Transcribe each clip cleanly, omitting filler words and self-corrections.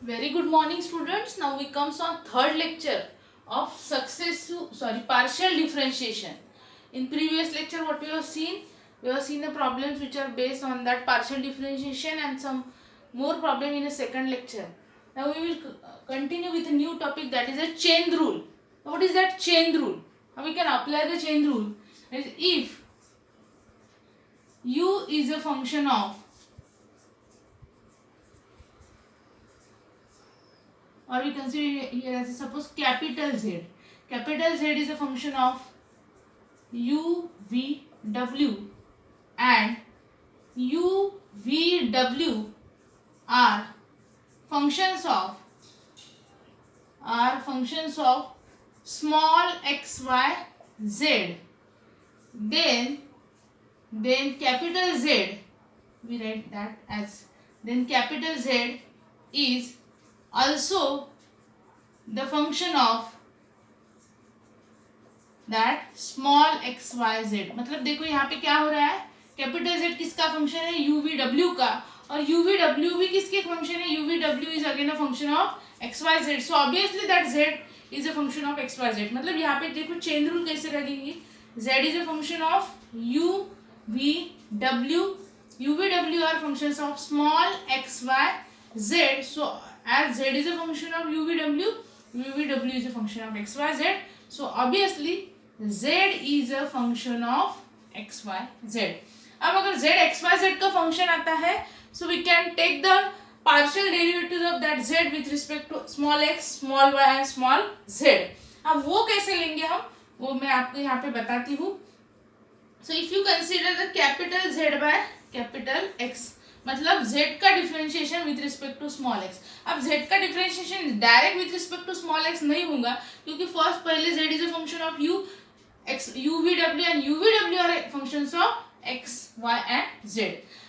Very good morning, students. Now we comes on third lecture of partial differentiation. In previous lecture, what we have seen? We have seen the problems which are based on that partial differentiation and some more problem in a second lecture. Now we will continue with a new topic, that is a chain rule. What is that chain rule? How we can apply the chain rule? Is if u is a function of, or we consider here as suppose capital Z. Capital Z is a function of u, v, w, and u, v, w are functions of small x, y, z. Then capital Z, we write that as, then capital Z is also the function of that small x, y, z. मतलब देखो यहाँ पे क्या हो रहा है, capital Z किसका function है, u, v, w का, और u, v, w भी किसके फंक्शन है, u, v, w is again a function of x, y, z. So obviously that z is a function of x, y, z. मतलब यहाँ पे देखो चेन रूल कैसे लगेगी, z is a function of u, v, w. u, v, w are functions of small x, y, z. So as z is a function of u, v, w, u, v, w is a function of x, y, z. So obviously z is a function of x, y, z. अब अगर z x, y, z का function आता है, so we can take the partial derivatives of that z with respect to small x, small y and small z. अब वो कैसे लेंगे हम, वो मैं आपको यहाँ पे बताती हूँ. So if you consider the capital Z by capital X, मतलब z का differentiation with respect to small x. अब z का differentiation direct with respect to small x नहीं होगा, क्योंकि फर्स्ट पहले z is a function of u, x, u, v, w and u, v, w are functions of x, y and z.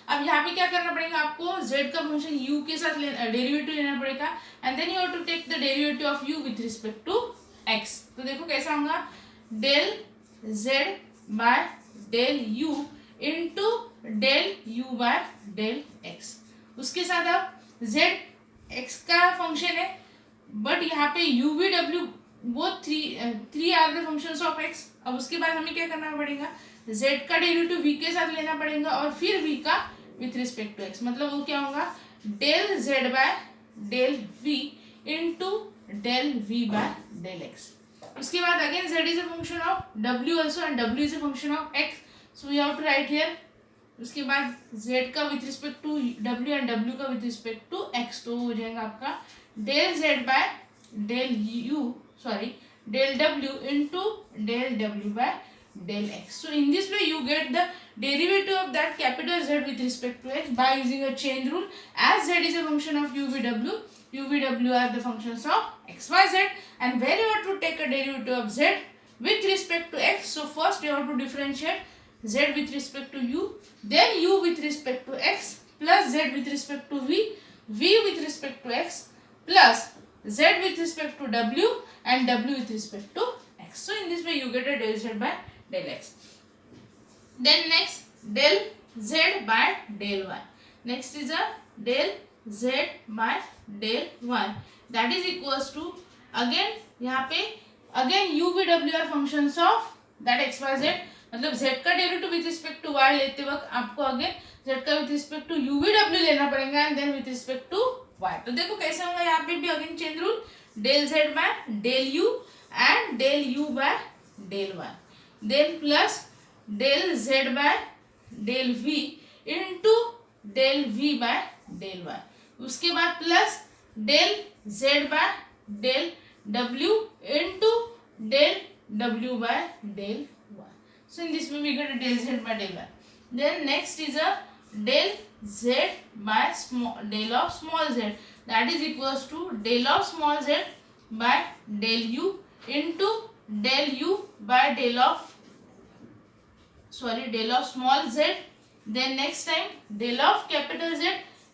अब यहाँ पे क्या करना पड़ेगा आपको, z का फंक्शन u के साथ डेरिवेटिव लेना पड़ेगा, and then you have to take the derivative of u with respect to x. तो देखो कैसा होगा, del z by del u into del u by del x. उसके साथ अब z x का फंक्शन है, बट यहाँ पे u, v, w वो three are the functions of x. अब उसके बाद हमें क्या करना पड़ेगा, z का डेरिवेटिव v के साथ लेना पड़ेगा और फिर v का विथ रिस्पेक्ट टू x. मतलब वो क्या होगा, del z by del v into del v by del x. उसके बाद again z is a function of w also and w is a function of x. So we have to write here. उसके बाद z का with respect to w and w का with respect to x. तो हो जाएगा आपका del z by del del w into del w by del x. So in this way you get the derivative of that capital Z with respect to x by using a chain rule. As z is a function of u, v, w, u, v, w are the functions of x, y, z, and where you have to take a derivative of z with respect to x. So first you have to differentiate z with respect to u, then u with respect to x, plus z with respect to v, v with respect to x, plus z with respect to w and w with respect to x. So in this way you get a del z by del x. Then next del z by del y. Next is a del z by del y. That is equals to, again यहाँ पे again u, v, w are functions of that x, y, z. मतलब z का derivative with respect to y लेते वक्त आपको again z का with respect to u, v, w लेना पड़ेगा and then with respect to y. तो देखो कैसे होगा, यहाँ पे भी again change rule, del z by del u and del u by del y. Then plus del z by del v into del v by del y. उसके बाद plus del z by del w into del w by del y. So in this way we get a del z by del y. Then next is a del z by del of small z. That is equals to del of small z by del u into del u by del of small z. Then next time del of capital Z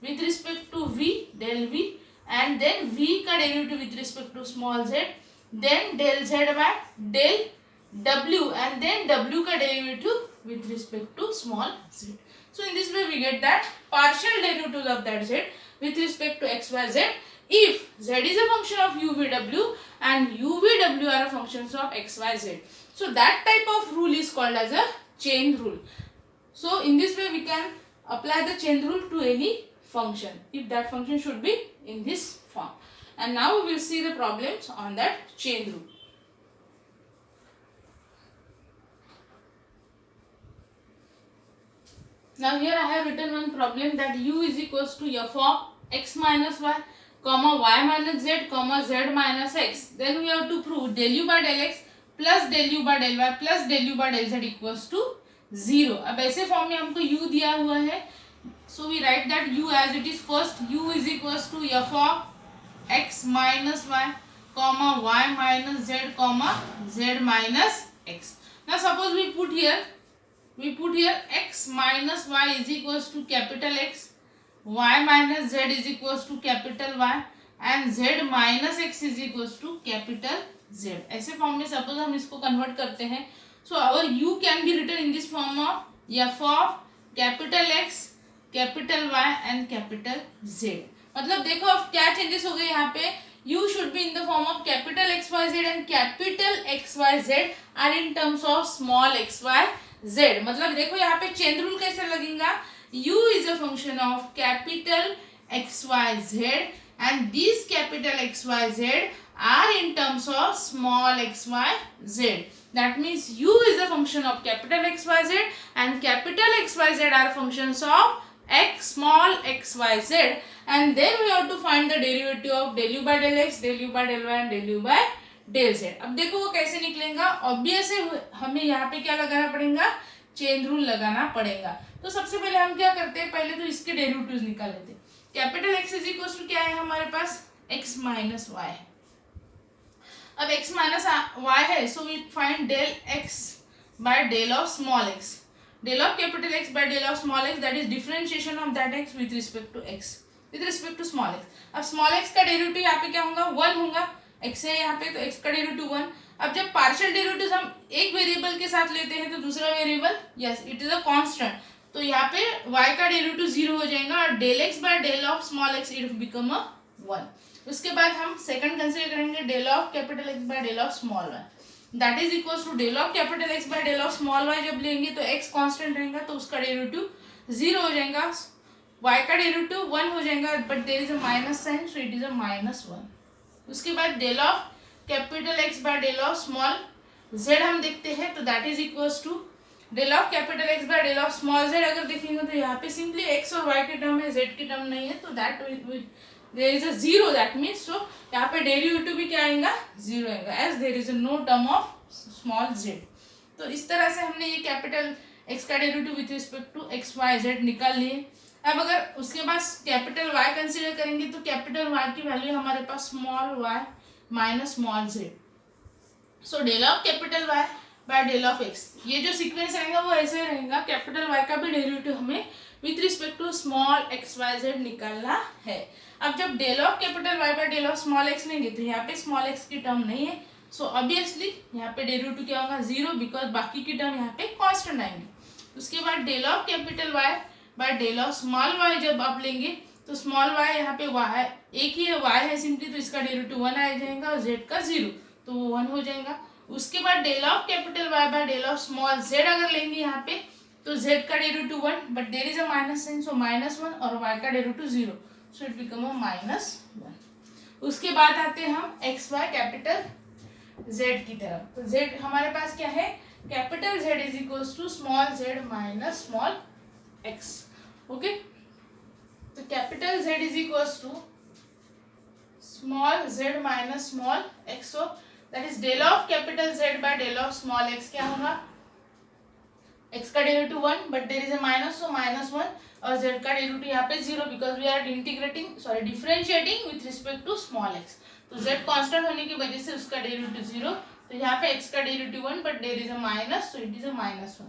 with respect to v, del v, and then v का derivative with respect to small z, then del z by del w and then w का derivative with respect to small z. So in this way we get that partial derivatives of that z with respect to x, y, z if z is a function of UVW and UVW are functions of XYZ. So that type of rule is called as a chain rule. So in this way we can apply the chain rule to any function if that function should be in this form. And now we will see the problems on that chain rule. Now here I have written one problem that u is equals to f of x minus y, comma y minus z, comma z minus x. Then we have to prove del u by del x plus del u by del y plus del u by del z equals to 0. अब ऐसे form में हमको u दिया हुआ है. So we write that u as it is. First u is equals to f of x minus y, comma y minus z, comma z minus x. Now suppose we put here x minus y is equals to capital X, y minus z is equals to capital Y and z minus x is equals to capital Z. ऐसे form में suppose हम इसको convert करते हैं. So our u can be written in this form of f of capital X, capital Y and capital Z. मतलब देखो अब क्या चेंजेस हो गए यहाँ पे. u should be in the form of capital XYZ and capital XYZ are in terms of small xyz. मतलब देखो यहाँ पे चेन रूल कैसे लगेगा. u is a function of capital XYZ and these capital XYZ are in terms of small xyz. That means u is a function of capital XYZ and capital XYZ are functions of small xyz, and then we have to find the derivative of del u by del x, del u by del y and del u by del z. अब देखो वो कैसे निकलेगा. Obvious है हमें यहाँ पे क्या लगाना पड़ेगा, चेन रूल लगाना पड़ेगा. तो सबसे पहले हम क्या करते हैं, पहले तो इसके डेरिवेटिव्स निकाल लेते हैं. Capital x is equal to क्या है हमारे पास, x माइनस वाई है. अब x माइनस वाई है, so we find del x by del of small x. Del of capital X by del of small x, that is differentiation of that x with respect to x, with respect to small x. अब small x का derivative यहाँ पे क्या होगा, 1 होगा. x है यहाँ पे तो x का डेरिवेटिव 1. अब जब पार्शियल डेरिवेटिव हम एक वेरिएबल के साथ लेते हैं तो दूसरा variable yes it is a constant, तो यहाँ पे y का डेरिवेटिव 0 हो जाएगा और del x by del of small x it become a 1. उसके बाद हम सेकंड कंसीडर करेंगे del of capital x by del of small y, that is equals to del of capital x by del of small y. जब लेंगे तो x constant रहेगा तो उसका डेरिवेटिव 0 हो जाएगा, y का डेरिवेटिव 1 हो जाएगा but there is a minus sign so it is a minus 1. उसके बाद del of capital x by del of small z हम देखते हैं तो that is equals to del of capital x by del of small z. अगर देखेंगे तो यहाँ पे सिंपली x और y की टर्म है, z की टर्म नहीं है, तो that there is a 0, that means so यहाँ पे डेरिवेटिव भी क्या आएगा, 0 आएगा as there is a no term of small z. तो इस तरह से हमने ये कैपिटल x का derivative with respect to x y z निकाल लिए. अब अगर उसके बाद कैपिटल y कंसीडर करेंगे तो कैपिटल y की वैल्यू हमारे पास small y minus small z. So del of capital y by del of x, ये जो सीक्वेंस रहेगा वो ऐसे रहेगा. कैपिटल y का भी डेरिवेटिव हमें with respect to small XYZ निकालना है. अब जब del of capital y by del of small x लेंगे तो यहाँ पे स्मॉल x की टर्म नहीं है, सो ऑब्वियसली यहाँ पे डेरिवेटिव क्या होगा, 0, बिकॉज बाकी की टर्म यहाँ पे कांस्टेंट आएंगे. उसके बाद del of capital y by del of small y जब आप लेंगे तो स्मॉल y यहाँ पे y एक ही है, y है सिंपली, तो इसका डेरिवेटिव 1 आ जाएगा और z का 0, तो वो 1 हो जाएगा. उसके बाद del of capital y by del of small z अगर लेंगे यहाँ पे तो z का derivative 1 but there is a minus sign so minus 1 और y का derivative 0, so it become a minus 1. उसके बाद आते हैं हम एक्स वाई कैपिटल z की तरफ. तो z हमारे पास क्या है, capital Z is equals to small z minus small x. Okay, तो capital Z is equals to small z minus small x. So that is del of capital Z by del of small x क्या होगा, x का derivative 1 but there is a minus, so minus 1 और z का derivative यहाँ पे 0 because we are differentiating with respect to small x. तो z constant होने की वजह से उसका डेरिवेटिव 0, तो यहाँ पे x का derivative 1 but there is a minus, so it is a minus 1.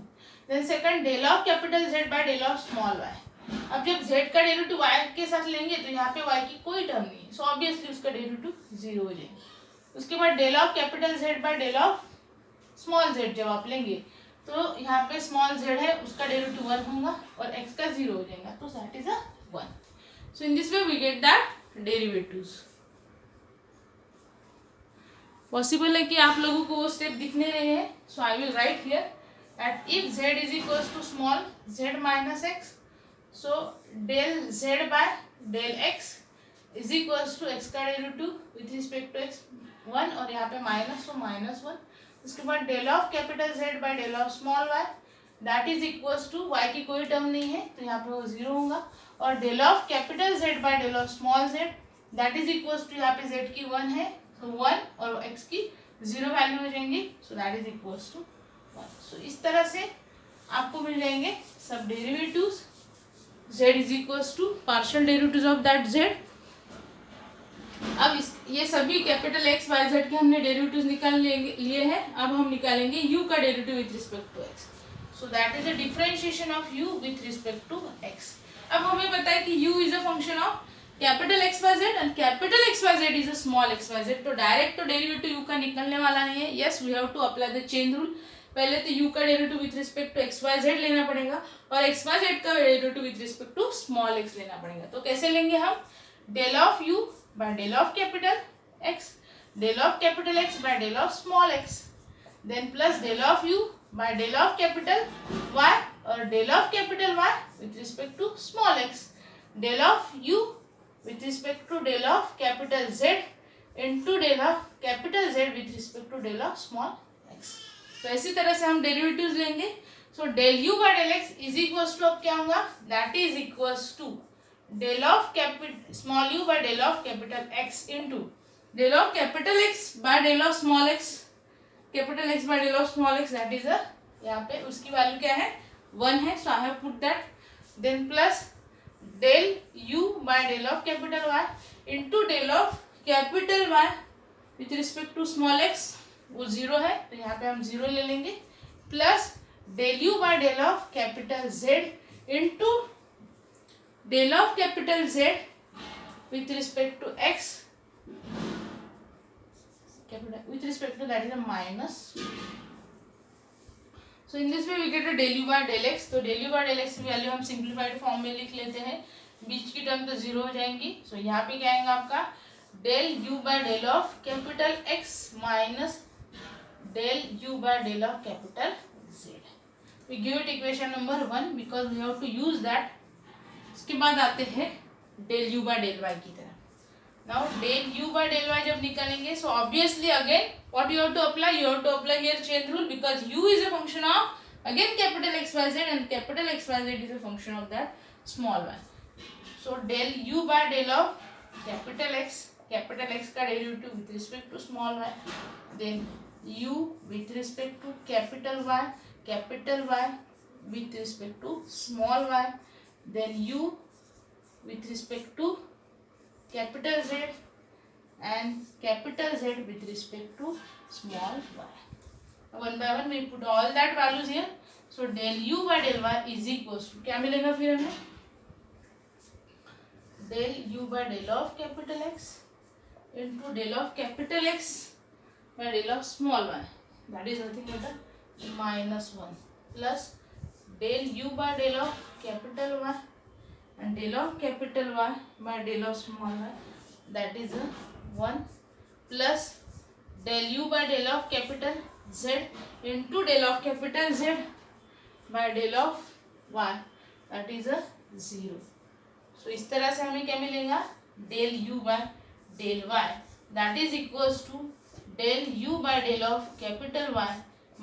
Then second del of capital Z by del of small y. अब जब z का डेरिवेटिव y के साथ लेंगे तो यहाँ पे y की कोई टर्म नहीं है, सो ऑब्वियसली उसका डेरिवेटिव 0 हो जाएगा. उसके बाद del of capital Z by del of small z जब आप लेंगे तो यहाँ पे स्मॉल z है, उसका डेरिवेटिव 1 होगा और x का 0 हो जाएगा, तो that is a 1. So in this way we get that derivatives. Possible है कि आप लोगों को वो स्टेप दिख नहीं रहे हैं. So I will write here that if z is equals to small z minus x, so del z by del x is equals to x का derivative with respect to x 1 और यहाँ पे minus, तो minus 1. उसके बाद del of capital z by del of small y that is equals to y की कोई term नहीं है तो यहाँ पे वो 0 होगा. और del of capital z by del of small z that is equals to यहाँ पे z की 1 है तो 1 और x की 0 वैल्यू हो जाएंगी. So that is equals to 1. So इस तरह से आपको मिल जाएंगे सब derivatives. z is equals to partial derivatives of that z. अब ये सभी कैपिटल x y z के हमने डेरिवेटिव्स निकाल लिए हैं. अब हम निकालेंगे u का derivative with respect to x. So that is the differentiation of u with respect to x. अब हमें पता है कि u is a function of capital X Y Z and capital X Y Z is a small x Y z. तो direct तो derivative u का निकलने वाला नहीं है. Yes we have to apply the chain rule. पहले तो u का derivative with respect to X Y Z लेना पड़ेगा और एक्स वाई जेड का derivative with respect to small x लेना पड़ेगा. तो कैसे लेंगे हम? Del of u by del of capital x, del of capital x by del of small x, then plus del of u by del of capital y और del of capital y with respect to small x, del of u with respect to del of capital Z into del of capital Z with respect to del of small x. तो ऐसी तरह से हम derivatives लेंगे. So del u by del x is equals to अब क्या होगा? That is equals to del of small u by del of capital x into del of capital x by del of small x, capital x by del of small x that is a, यहाँ पे उसकी value क्या है? 1 है. So I have put that. Then plus del u by del of capital y into del of capital y with respect to small x, वो 0 है तो यहाँ पे हम 0 ले लेंगे. Plus del u by del of capital z into del of capital z with respect to x, capital with respect to that is a minus. So in this way we get a del u by del x. तो del u by del x की value हम simplified form में लिख लेते हैं. बीच की term तो 0 हो जाएंगी. सो यहाँ पे क्या आएगा आपका? Del u by del of capital x minus del u by del of capital z. We give it equation number 1 because we have to use that. उसके बाद आते हैं del u by del y की तरफ. Now del u by del y जब निकालेंगे so obviously again what you have to apply? You have to apply here chain rule because u is a function of again capital x y z and capital x y z is a function of that small y. So del u by del of capital x का derivative with respect to small y, then u with respect to capital y with respect to small y, then u with respect to capital Z and capital Z with respect to small y. One by one we put all that values here. So del u by del y is equals to क्या मिलेगा फिर हमें? del u by del of capital X into del of capital X by del of small y, that is nothing but minus 1 plus del u by del of capital Y and del of capital Y by del of small y, that is a 1 plus del u by del of capital Z into del of capital Z by del of y, that is a 0. So इस तरह से हमें क्या मिलेगा? del u by del y that is equals to del u by del of capital Y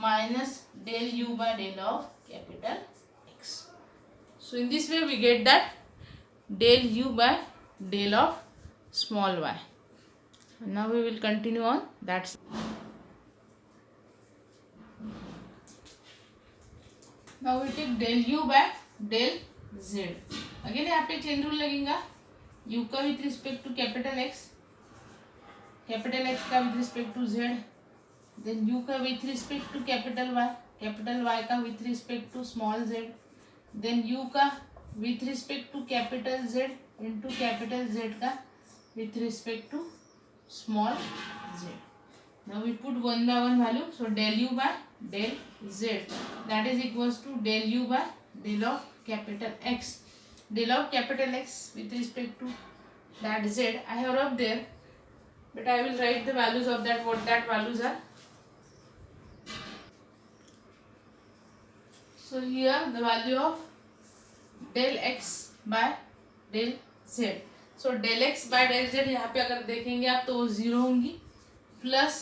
minus del u by del of capital X. So in this way we get that del u by del of small y. And now we will continue on that. Now we take del u by del z. Again यहाँ पे chain rule लगेगा. u का with respect to capital x का with respect to z, then u का with respect to capital y का with respect to small z, then u का with respect to capital z into capital z का with respect to small z. Now we put one by one value. So del u by del z, that is equals to del u by del of capital X. Del of capital X with respect to that z I have rubbed there. but I will write the values of that, what that values are. So here the value of del x by del z. So del x by del z यहाँ पे अगर देखेंगे आप तो वो 0 होंगी, plus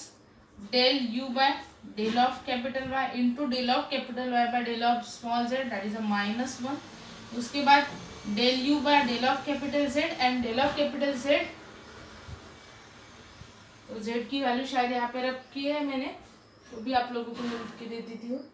del u by del of capital Y into del of capital Y by del of small z, that is a -1. उसके बाद del u by del of capital Z and del of capital Z, तो z की value शायद यहाँ पे रखी है मैंने, तो भी आप लोगों को मैं लिख के दे देती हूँ.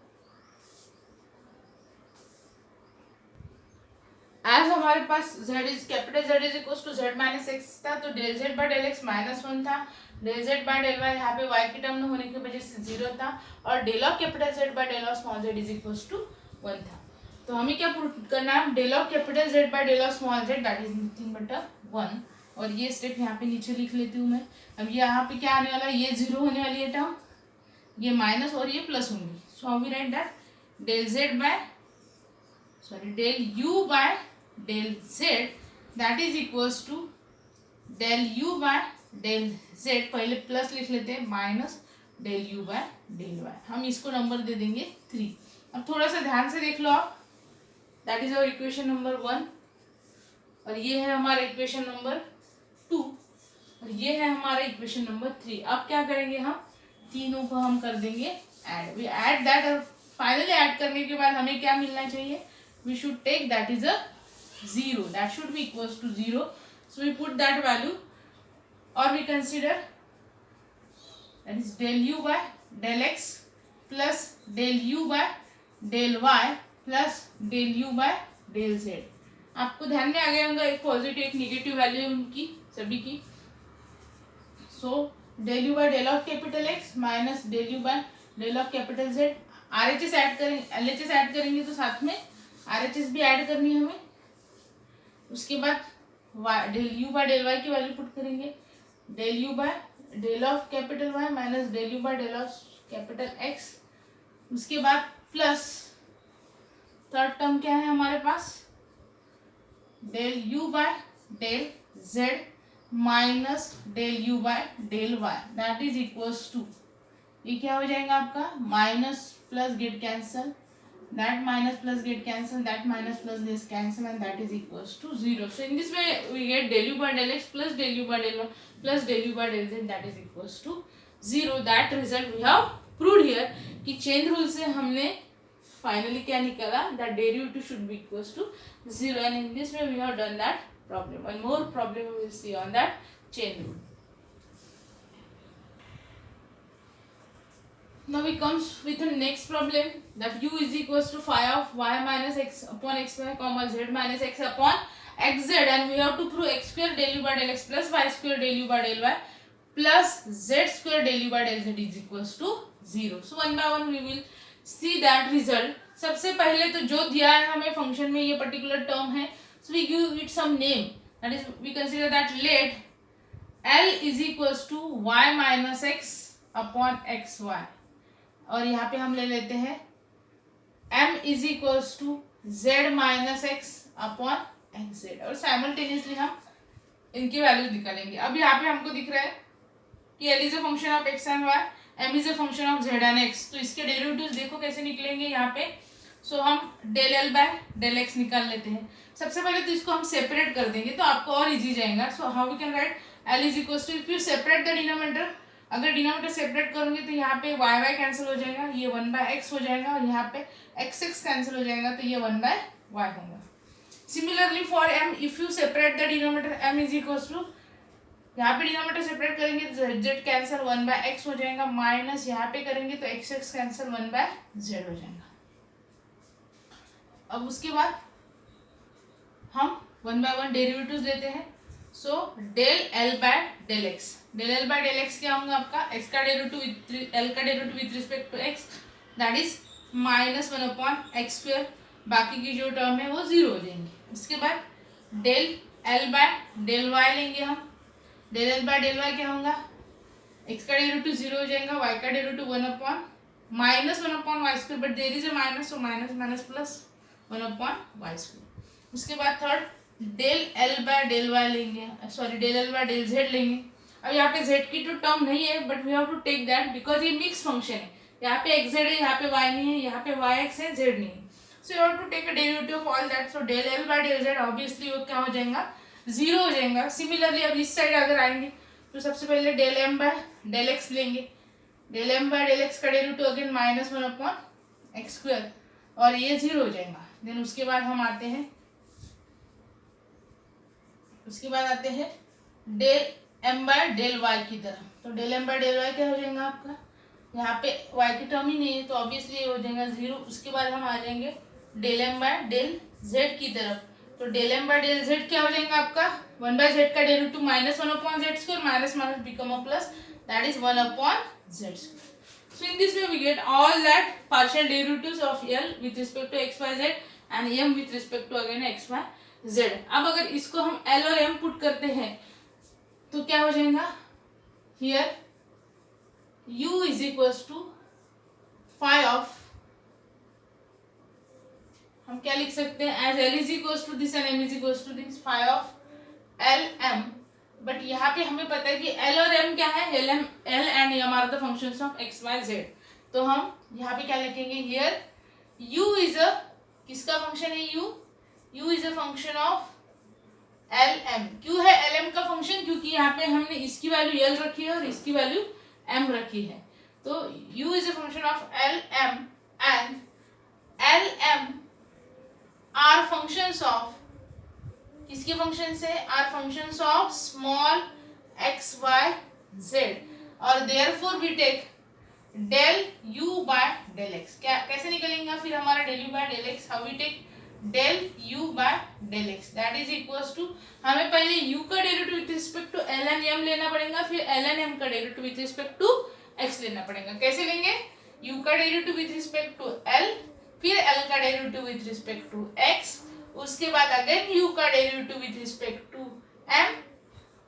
एज हमारे पास z is capital Z is equal to z minus x था, तो del z by del x -1 था, del z by del y यहाँ पे y की टर्म में होने की वजह से 0 था, और del of capital Z by del of small z is equal to 1 था. तो हमें क्या प्रूव करना है, del of capital Z by del of small z that is nothing but 1. और ये स्टेप यहाँ पे नीचे लिख लेती हूँ मैं. अब यहाँ पे क्या आने वाला है, ये 0 होने वाली है टर्म, ये माइनस और ये प्लस होंगी. So how we write that, del z by del u by del z that is equals to del u by del z, पहले प्लस लिख लेते हैं, minus del u by del y. हम इसको number दे देंगे 3. अब थोड़ा सा ध्यान से देख लो आप, that is our equation number 1, और ये है हमारा इक्वेशन नंबर 2, और ये है हमारा इक्वेशन नंबर 3. अब क्या करेंगे, हम तीनों को हम कर देंगे ऐड. वी ऐड दैट, और फाइनली ऐड करने के बाद हमें क्या मिलना चाहिए, we should take that is a 0, that should be equals to 0. So we put that value, or we consider that is del u by del x plus del u by del y plus del u by del z. आपको ध्यान में आ गया होगा, एक positive एक negative value उनकी सभी की. सो del u by del of capital X minus del u by del of capital Z. RHS add करेंगे, LHS ऐड करेंगे तो साथ में RHS भी ऐड करनी है हमें. उसके बाद del u by del y की वैल्यू पुट करेंगे, del u by del of capital Y minus del u by del of capital X. उसके बाद प्लस थर्ड टर्म क्या है हमारे पास, del u by del z minus del u by del y that is equals to, ये क्या हो जाएगा आपका, minus plus get cancel, that minus plus get cancel, that minus plus this cancel, and that is equals to 0. So in this way we get del u by del x plus del u by del y plus del u by del z, that is equals to 0. That result we have proved here कि chain rule से हमने finally क्या निकाला, that derivative should be equals to 0, and in this way we have done that problem. One more problem we will see on that chain rule. Now we comes with the next problem, that u is equals to phi of y minus x upon xy comma z minus x upon xz, and we have to prove x square del u by del x plus y square del u by del y plus z square del u by del z is equals to 0. So one by one we will see that result. सबसे पहले तो जो दिया है हमें function में ये particular term है, so we give it some name, that is we consider that let L is equals to y minus x upon xy, और यहाँ पे हम ले लेते हैं m is equals to z minus x upon x z, और simultaneously हम इनकी वैल्यू निकालेंगे. अब यहाँ पे हमको दिख रहा है कि l is a function of x and y, m is a function of z and x, तो इसके डेरिवेटिव्स देखो कैसे निकलेंगे यहाँ पे. सो हम del l by del x निकाल लेते हैं. सबसे पहले तो इसको हम सेपरेट कर देंगे तो आपको और इजी जाएगा. So how we can write l is equals to, if you separate the denominator, अगर डिनोमिनेटर सेपरेट करोगे तो यहाँ पे वाई वाई कैंसिल हो जाएगा, ये 1/x हो जाएगा, और यहाँ पे x x कैंसिल हो जाएगा तो ये 1/y होगा. Similarly for m, if you separate the denominator m is equals to, यहाँ पे डिनोमिनेटर सेपरेट करेंगे तो z कैंसिल 1/x हो जाएगा, माइनस यहाँ पे करेंगे तो x x कैंसिल 1/z हो जाएगा. अब उसके बाद हम 1 by 1 डेरिवेटिव्स लेते हैं. So del l by del x, del l by del x क्या होगा आपका, x का डेरिवेटिव l का derivative with respect to x, that is minus 1 upon x square, बाकी की जो टर्म है वो 0 हो जाएंगी. उसके बाद del l by del y लेंगे हम, del l by del y क्या होगा, x का डेरिवेटिव 0 हो जाएगा, y का derivative 1 upon minus 1 upon y square, but there is a minus, so minus minus plus 1 upon y square. उसके बाद third del l by del y लेंगे, sorry del l by del z लेंगे, अब यहाँ पे z की तो term नहीं है, but we have to take that because ये मिक्स फंक्शन है। यहाँ पे xz है, यहाँ पे y नहीं है, यहाँ पे yx है, z नहीं है। So you have to take a derivative of all that. So del l by del z obviously वो क्या हो जाएगा, 0 हो जाएगा। सिमिलरली अब इस साइड अगर आएंगे तो सबसे पहले del m by del x लेंगे। Del m by del x का डेरिवेटिव अगेन -1/x², और ये 0 हो जाएगा। देन उसके बाद हम आते हैं, del m by del y की तरफ। तो del m by del y क्या हो जाएगा आपका, यहाँ पे y की टर्म ही नहीं है तो ऑब्वियसली ये हो जाएगा 0। उसके बाद हम आ जाएंगे del m by del z की तरफ। तो del m by del z क्या हो जाएगा आपका, 1/z का derivative -1/z², minus minus become a plus, that is 1/z²। So in this way we get all that partial derivatives of L with respect to x, y, z and M with respect to again x, y, z। अब अगर इसको हम L और M put करते हैं तो क्या हो जाएगा, here U is equals to phi of, हम क्या लिख सकते हैं, as L is equals to this and M is equals to this, phi of L M। But यहाँ पे हमें पता है कि L और M क्या है, L and M are the functions of x, y, z। तो हम यहाँ पे क्या लिखेंगे, हियर U इज अ, किसका फंक्शन है U is a function of L M। क्यों है L M का फंक्शन, क्योंकि यहाँ पे हमने इसकी वैल्यू L रखी है और इसकी वैल्यू M रखी है। तो U is a function of L M and L M are functions of, किसके फंक्शन से, are functions of small x, y, z, और therefore we take del u by del x। क्या कैसे निकलेगा फिर हमारा del u by del x, how we take del u by del x, that is equals to, हमें पहले u का derivative with respect to l and m लेना पड़ेगा, फिर l एंड m का derivative with respect to x लेना पड़ेगा। कैसे लेंगे, u का derivative with respect to l, फिर l का derivative with respect to x, उसके बाद अगेन u का derivative with respect to m,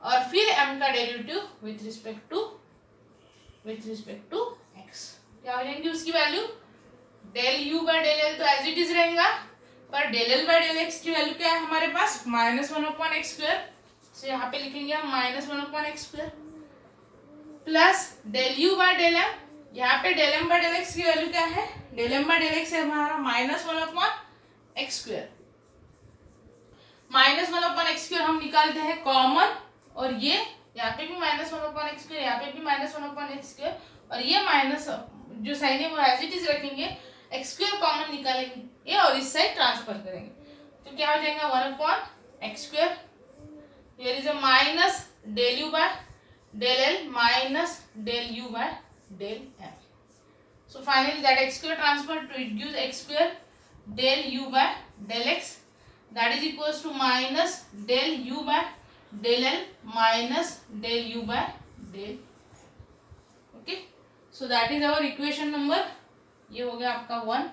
और फिर m का derivative with respect to x। क्या हो जाएंगे उसकी value, del u by del l तो एज इट इज रहेगा, पर del l by del x की वैल्यू क्या है हमारे पास, -1/x²। सो यहाँ पे लिखेंगे हम -1/x² plus del u by del m। यहाँ पे del m by del x की वैल्यू क्या है, del m by del x है हमारा -1/x²। -1/x² हम निकालते हैं कॉमन, और ये यहाँ पे भी -1/x², यहाँ पे भी -1/x², और ये माइनस जो साइन है वो एज इट इज रखेंगे, x² कॉमन निकालेंगे और इस साइड ट्रांसफर करेंगे। तो क्या हो जाएगा 1/x², here is a minus del u by del l minus del u by del m। So finally that x² transfer to it gives x² del u by del x, that is equals to minus del u by del l minus del u by del। okay, so that is our equation number, ये हो गया आपका 1।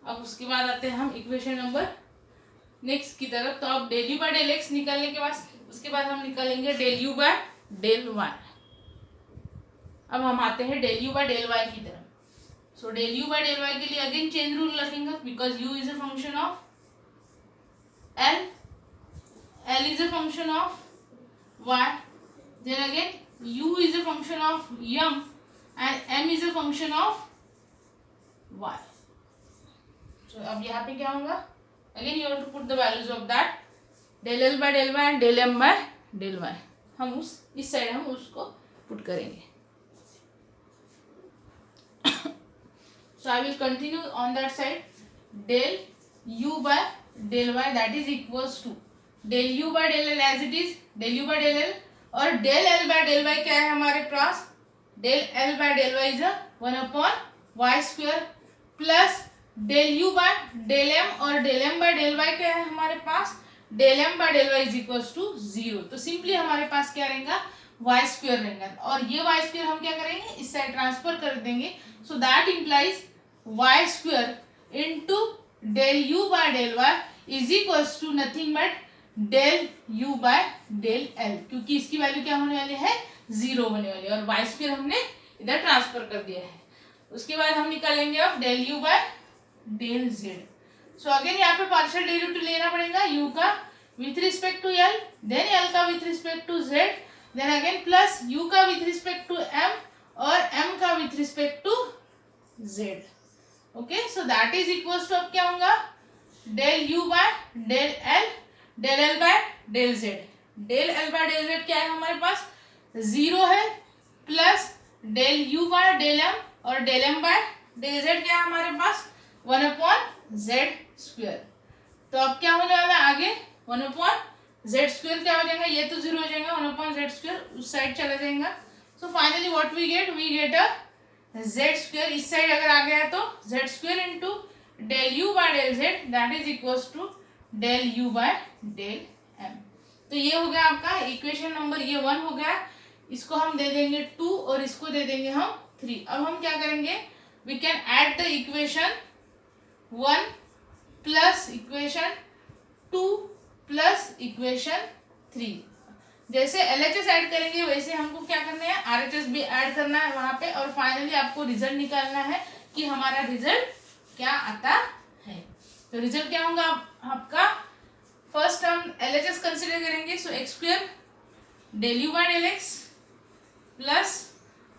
अब उसके बाद आते हैं हम इक्वेशन नंबर नेक्स्ट की तरफ। तो अब del u by del x निकालने के बाद उसके बाद हम निकालेंगे del u by del y. अब हम आते हैं del u by del y की तरफ। So del u by del y के लिए अगेन चेंज रूल रखेंगे, because u is a function of L, L is a function of y, then again u is a function of m and m is a function of y। So अब यहाँ पे क्या होगा, again you have to put the values of that del l by del y and del m by del y। हम इस side हम उसको put करेंगे। So I will continue on that side, del u by del y that is equals to del u by del l as it is, del u by del l, और del l by del y क्या है हमारे पास, del l by del y is 1/y² plus del u by del m, और del m by del y क्या है हमारे पास, del m by del y is equals to 0। तो simply हमारे पास क्या रहेगा, y² रहेगा, और ये y² हम क्या करेंगे इस साइड ट्रांसफर कर देंगे। So that implies y² into del u by del y is equals to nothing but del u by del l, क्योंकि इसकी वैल्यू क्या होने वाली है, 0 होने वाली है, और y² हमने इधर ट्रांसफर कर दिया है। उसके बाद हम निकालेंगे अब del u by del z। सो अगेन यहाँ पे पार्शियल डेरिवेटिव लेना पड़ेगा u का with respect to l, then l का with respect to z, then again plus u का विथ रिस्पेक्ट टू m और m का with respect to z। Okay, so that is equals to अब क्या होगा, del u by del l, del l by del z। Del l by del z क्या है हमारे पास, 0 है, plus del u by del m और del m by del z क्या है हमारे पास, 1/z²। तो अब क्या होने वाला है आगे, 1/z² क्या हो जाएगा, ये तो 0 हो जाएगा, 1/z² उस साइड चला जाएगा। So finally what we get a z², इस साइड अगर आ गया तो z² into del u by del z that is equals to del u by del m। तो ये हो गया आपका इक्वेशन नंबर ये 1 हो गया, इसको हम दे देंगे 2 और इसको दे देंगे हम 3। अब हम क्या करेंगे, we can add the equation 1 plus equation 2 plus equation 3। जैसे LHS ऐड करेंगे वैसे हमको क्या करना है, RHS भी ऐड करना है वहां पे, और फाइनली आपको रिजल्ट निकालना है कि हमारा रिजल्ट क्या आता है। तो रिजल्ट क्या होगा आपका, फर्स्ट हम LHS कंसिडर करेंगे, so x² del u by del x plus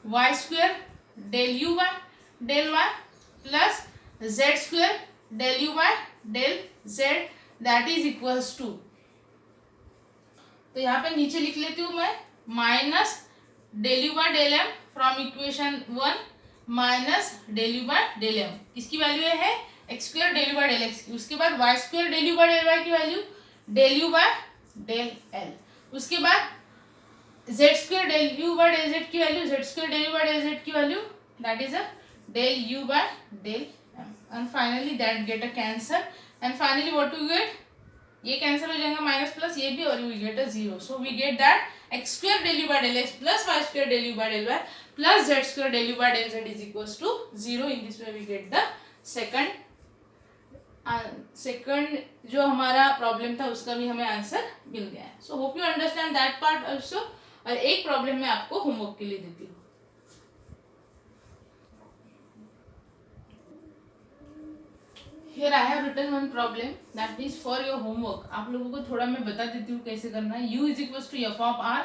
y² del u by del y plus z² del u by del z that is equals to, तो यहाँ पे नीचे लिख लेती हूँ मैं, minus del u by del m from equation 1 minus del u by del m, किसकी value है x² del u by del x की, उसके बाद y² del u by del y की value del u by del l, उसके बाद z² del u by del z की value z² del u by del z की value that is a del u by del m, and finally that get a cancer, and finally what we get, ये cancel हो जाएगा minus plus ये भी, और we get a 0। So we get that x² del u by del x plus y² del u by del y plus z² del u by del z is equals to 0। In this way we get the second जो हमारा problem था उसका भी हमें answer मिल गया है। So hope you understand that part also. और एक प्रॉब्लम मैं आपको होमवर्क के लिए देती हूँ। Here I have written one problem that is for your homework। आप लोगों को थोड़ा मैं बता देती हूँ कैसे करना है। u is equals to f of r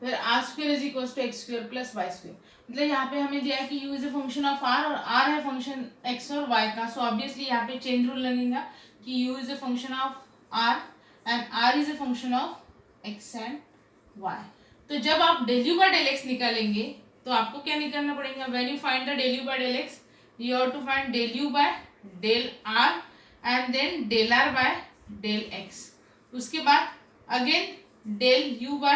where r square is equals to x square plus y square. मतलब यहाँ पे हमें दिया है कि u is a function of r और r है फंक्शन x और y का। सो ऑब्वियसली यहाँ पे चेन रूल लगेगा कि u is a function of r and r is a function of x and y। तो जब आप del u by del x निकालेंगे तो आपको क्या निकालना पड़ेगा, when you find the del u by del x you have to find del u by del r and then del r by del x। उसके बाद again del u by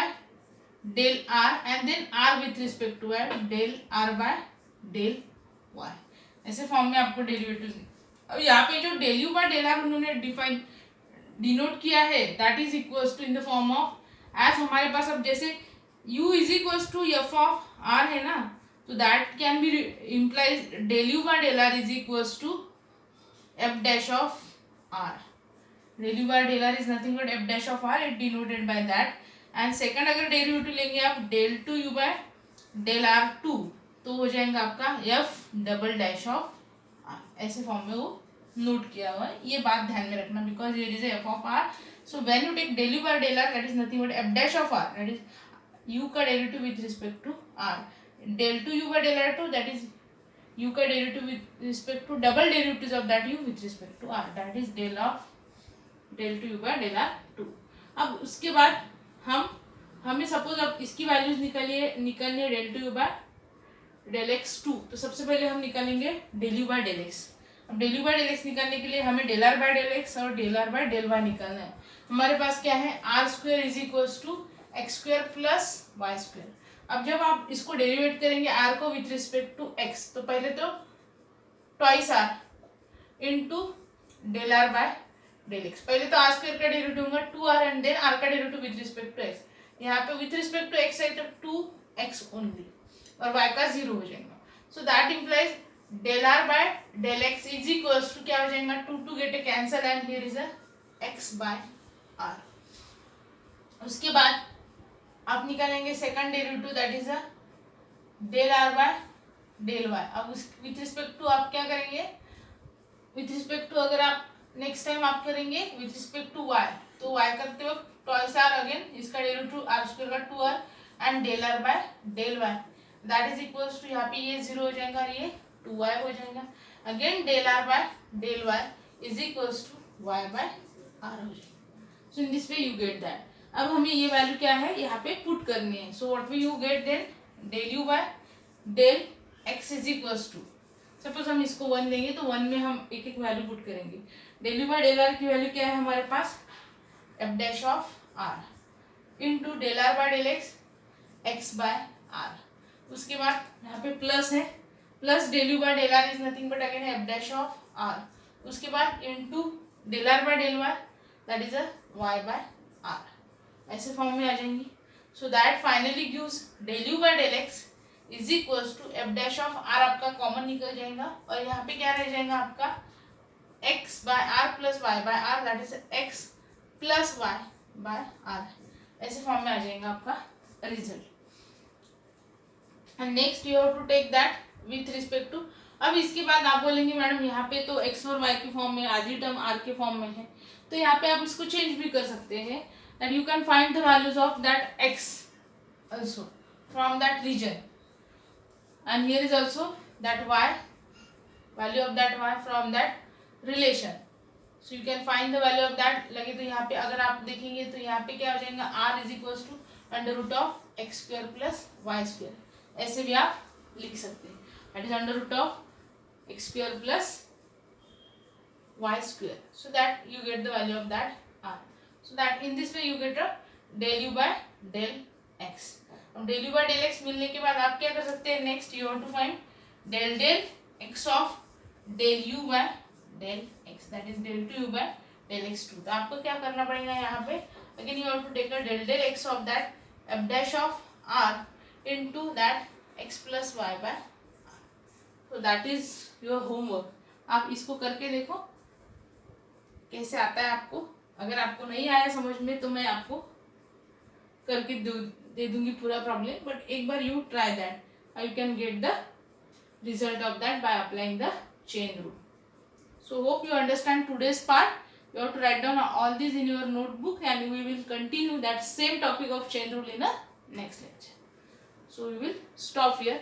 del r and then r with respect to y del r by del y। ऐसे form में आपको derivative. अब यहाँ पे जो del u by del r उन्होंने डिनोट किया है that is equals to in the form of, as हमारे पास अब जैसे u is equals to f of r है ना, so that can be implies del u by del r is equals to f dash of r। del u by del r is nothing but f dash of r, it denoted by that। and second अगर derivative लेंगे आप del 2 u by del r 2 तो हो जाएगा आपका f double dash of r। ऐसे form में वो नोट किया हुआ है, ये बात ध्यान में रखना because there is f of r। so when you take del u by del r that is nothing but f dash of r, that is u का derivative with respect to r। del 2 u by del r 2 that is u का derivative with respect to double derivatives of that u with respect to r, that is del 2 u by del r 2। अब उसके बाद हमें suppose अब इसकी values निकालनी है del 2 u by del x 2। तो सबसे पहले हम निकालेंगे del u by del x। अब del u by del x निकालने के लिए हमें del r by del x और del r by del y निकालना है। हमारे पास क्या है, r square is equals to x square plus y square. अब जब आप इसको डेरिवेट करेंगे r को विथ रिस्पेक्ट टू x, तो पहले तो twice r into del r by del x. पहले तो r स्क्वायर का डेरिवेटिव होगा 2r एंड देन r का derivative with respect to x। यहाँ पे विथ रिस्पेक्ट टू x है तो 2x ओनली और y का 0 हो जाएगा। So that implies del r by del x is equals to क्या हो जाएगा, 2 to get a cancel and here is a x by r। उसके बाद आप निकालेंगे second derivative that is a del r by del y. अब उस with respect to आप क्या करेंगे, विथ रिस्पेक्ट टू अगर आप नेक्स्ट टाइम आप करेंगे विथ रिस्पेक्ट टू वाई, तो वाई करते वक्त ट्वाइस आर अगेन इसका डेरिवेटिव आर स्क्वायर का 2r and del r by del y, that is equals to, यहाँ पे ये 0 हो जाएगा और ये 2y हो जाएगा. Again del r by del y is equals to y by r हो जाएगा. So in this way you get that. अब हमें ये वैल्यू क्या है यहाँ पे पुट करनी है. So what will you get then, del u by del x is equals to, suppose हम इसको 1 लेंगे तो 1 में हम एक एक वैल्यू पुट करेंगे. Del u by del r की वैल्यू क्या है हमारे पास, f dash of r into del r by del x, x by r. उसके बाद यहाँ पे प्लस है, plus del u by del r is nothing but again f dash of r. उसके बाद into del r by del y, that is a y by r. ऐसे form में आ जाएंगी. So that finally gives del u by del x is equals to f dash of r, आपका common निकल जाएगा और यहाँ पे क्या रह जाएगा आपका x by r plus y by r, that is x plus y by r. ऐसे फॉर्म में आ जाएगा आपका result. And next you have to take that with respect to. अब इसके बाद आप बोलेंगे मैडम यहाँ पे तो एक्स और वाई के फॉर्म में, आधी टर्म आर के फॉर्म में है, तो यहाँ पे आप इसको चेंज भी कर सकते हैं. That you can find the values of that x also from that region, and here is also that y, value of that y from that relation. So you can find the value of that. लगे तो यहाँ पे अगर आप देखेंगे तो यहाँ पे क्या हो जाएगा, r is equals to under root of x square plus y square. ऐसे भी आप लिख सकते हैं, that is under root of x square plus y square. So that you get the value of that r. So that in this way you get a del u by del x. अब del u by del x मिलने के बाद आप क्या कर सकते हैं, next you have to find del del x of del u by del x, that is del two u by del x two. तो आपको क्या करना पड़ेगा यहाँ पे, again you have to take a del del x of that f dash of r into that x plus y by r. तो that is your homework. आप इसको करके देखो कैसे आता है आपको. अगर आपको नहीं आया समझ में तो मैं आपको करके दे दूंगी पूरा प्रॉब्लम, बट एक बार you try that, you can get the result of that by applying the chain rule. So hope you understand today's part. You have to write down all these in your notebook and we will continue that same topic of chain rule in the next lecture. So we will stop here.